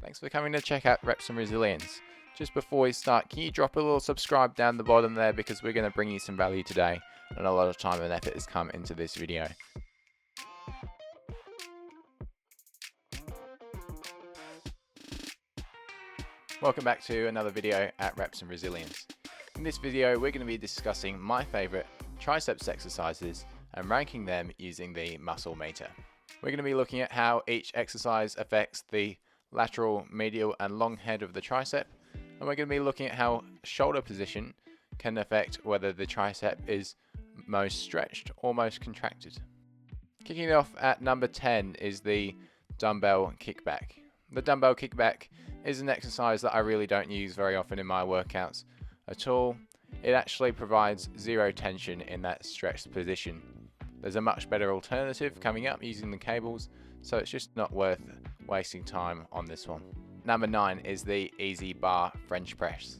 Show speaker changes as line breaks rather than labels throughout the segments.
Thanks for coming to check out Reps and Resilience. Just before we start, can you drop a little subscribe down the bottom there, because we're going to bring you some value today and a lot of time and effort has come into this video. Welcome back to another video at Reps and Resilience. In this video we're going to be discussing my favourite triceps exercises and ranking them using the muscle meter. We're going to be looking at how each exercise affects the lateral, medial and long head of the tricep, and we're going to be looking at how shoulder position can affect whether the tricep is most stretched or most contracted. Kicking it off at number 10 is the dumbbell kickback. The dumbbell kickback is an exercise that I really don't use very often in my workouts at all. It actually provides zero tension in that stretched position. There's a much better alternative coming up using the cables, so it's just not worth wasting time on this one. Number 9 is the easy bar French press.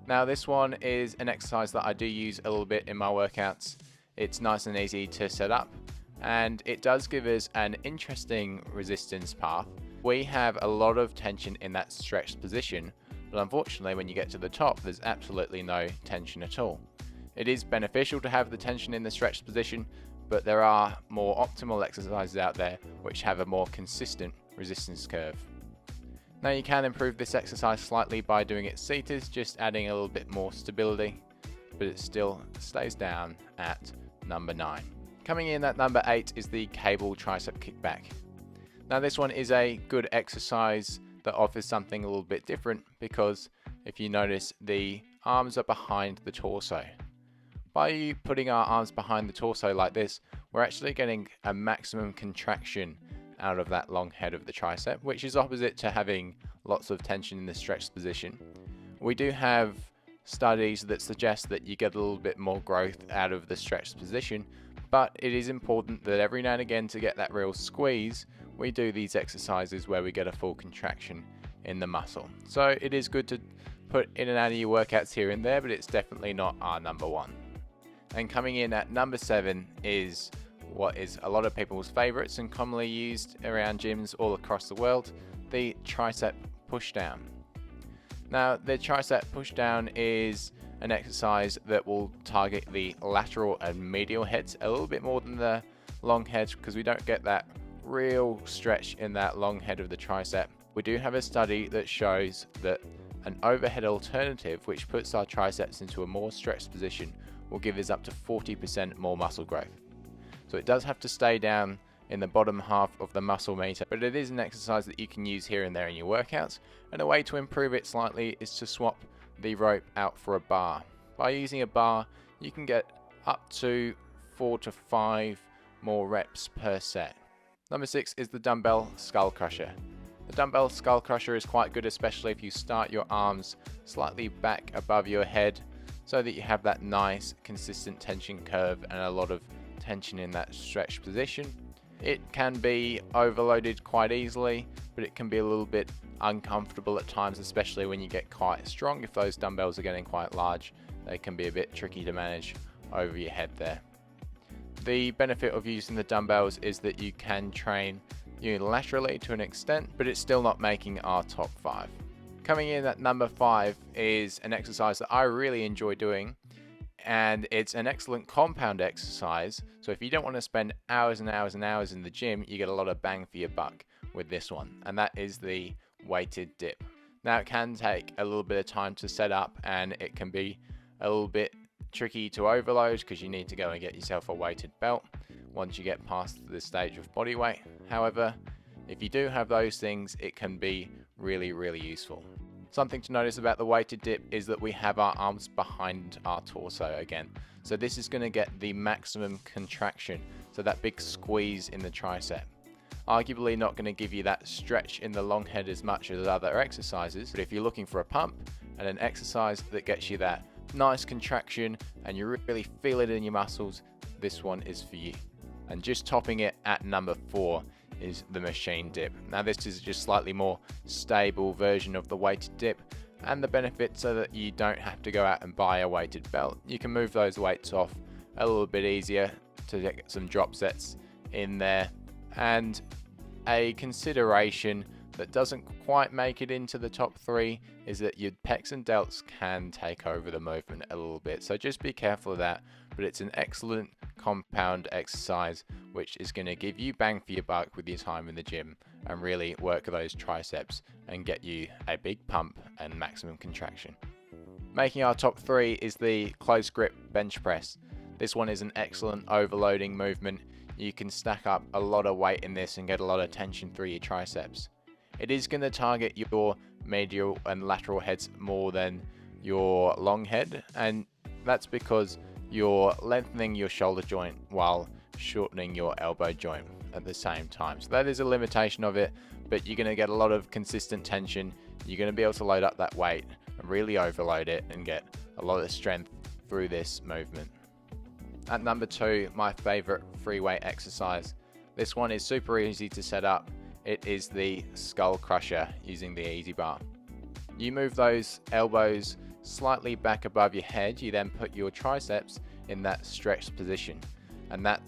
Now this one is an exercise that I do use a little bit in my workouts. It's nice and easy to set up, and it does give us an interesting resistance path. We have a lot of tension in that stretched position, but unfortunately when you get to the top there's absolutely no tension at all. It is beneficial to have the tension in the stretched position, but there are more optimal exercises out there which have a more consistent resistance curve. Now you can improve this exercise slightly by doing it seated, just adding a little bit more stability, but it still stays down at number 9. Coming in at number 8 is the cable tricep kickback. Now this one is a good exercise that offers something a little bit different, because if you notice, the arms are behind the torso. By putting our arms behind the torso like this, we're actually getting a maximum contraction out of that long head of the tricep, which is opposite to having lots of tension in the stretched position. We do have studies that suggest that you get a little bit more growth out of the stretched position, but it is important that every now and again, to get that real squeeze, we do these exercises where we get a full contraction in the muscle. So it is good to put in and out of your workouts here and there, but it's definitely not our number 1. And coming in at number 7 is what is a lot of people's favorites and commonly used around gyms all across the world, the tricep pushdown. Now the tricep pushdown is an exercise that will target the lateral and medial heads a little bit more than the long head, because we don't get that real stretch in that long head of the tricep. We do have a study that shows that an overhead alternative, which puts our triceps into a more stretched position, will give us up to 40% more muscle growth. So it does have to stay down in the bottom half of the muscle meter, but it is an exercise that you can use here and there in your workouts, and a way to improve it slightly is to swap the rope out for a bar. By using a bar, you can get up to 4 to 5 more reps per set. Number 6 is the dumbbell skull crusher. The dumbbell skull crusher is quite good, especially if you start your arms slightly back above your head, so that you have that nice consistent tension curve and a lot of tension in that stretched position. It can be overloaded quite easily, but it can be a little bit uncomfortable at times, especially when you get quite strong. If those dumbbells are getting quite large, they can be a bit tricky to manage over your head there. The benefit of using the dumbbells is that you can train unilaterally to an extent, but it's still not making our top 5. Coming in at number 5 is an exercise that I really enjoy doing, and it's an excellent compound exercise. So if you don't want to spend hours and hours and hours in the gym, you get a lot of bang for your buck with this one, and that is the weighted dip. Now it can take a little bit of time to set up, and it can be a little bit tricky to overload, because you need to go and get yourself a weighted belt once you get past the stage of body weight. However, if you do have those things, it can be really useful. Something to notice about the weighted dip is that we have our arms behind our torso again. So this is going to get the maximum contraction, so that big squeeze in the tricep. Arguably not going to give you that stretch in the long head as much as other exercises, but if you're looking for a pump and an exercise that gets you that nice contraction and you really feel it in your muscles, this one is for you. And just topping it at number 4 is the machine dip. Now this is just slightly more stable version of the weighted dip, and the benefits are that you don't have to go out and buy a weighted belt. You can move those weights off a little bit easier to get some drop sets in there. And a consideration that doesn't quite make it into the top 3 is that your pecs and delts can take over the movement a little bit, so just be careful of that. But it's an excellent compound exercise which is going to give you bang for your buck with your time in the gym and really work those triceps and get you a big pump and maximum contraction. Making our top 3 is the close grip bench press. This one is an excellent overloading movement. You can stack up a lot of weight in this and get a lot of tension through your triceps. It is going to target your medial and lateral heads more than your long head, and that's because you're lengthening your shoulder joint while shortening your elbow joint at the same time. So that is a limitation of it, but you're going to get a lot of consistent tension. You're going to be able to load up that weight and really overload it and get a lot of strength through this movement. At number 2, my favorite free weight exercise. This one is super easy to set up. It is the skull crusher using the easy bar. You move those elbows slightly back above your head. You then put your triceps in that stretched position, and that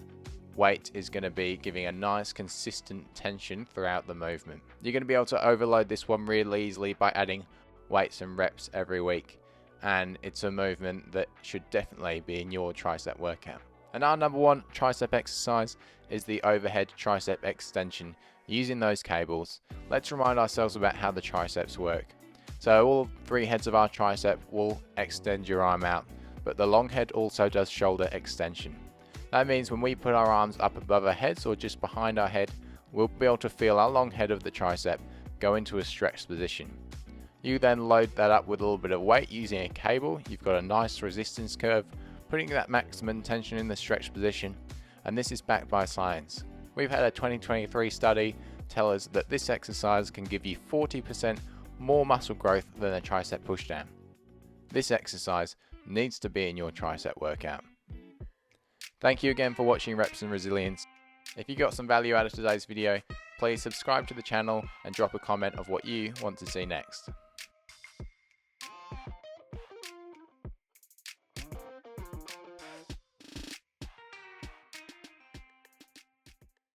weight is going to be giving a nice consistent tension throughout the movement. You're going to be able to overload this one really easily by adding weights and reps every week, and it's a movement that should definitely be in your tricep workout. And our number 1 tricep exercise is the overhead tricep extension using those cables. Let's remind ourselves about how the triceps work. So all 3 heads of our tricep will extend your arm out, but the long head also does shoulder extension. That means when we put our arms up above our heads or just behind our head, we'll be able to feel our long head of the tricep go into a stretched position. You then load that up with a little bit of weight using a cable. You've got a nice resistance curve, putting that maximum tension in the stretched position, and this is backed by science. We've had a 2023 study tell us that this exercise can give you 40% more muscle growth than a tricep pushdown. This exercise needs to be in your tricep workout. Thank you again for watching Reps and Resilience. If you got some value out of today's video, please subscribe to the channel and drop a comment of what you want to see next.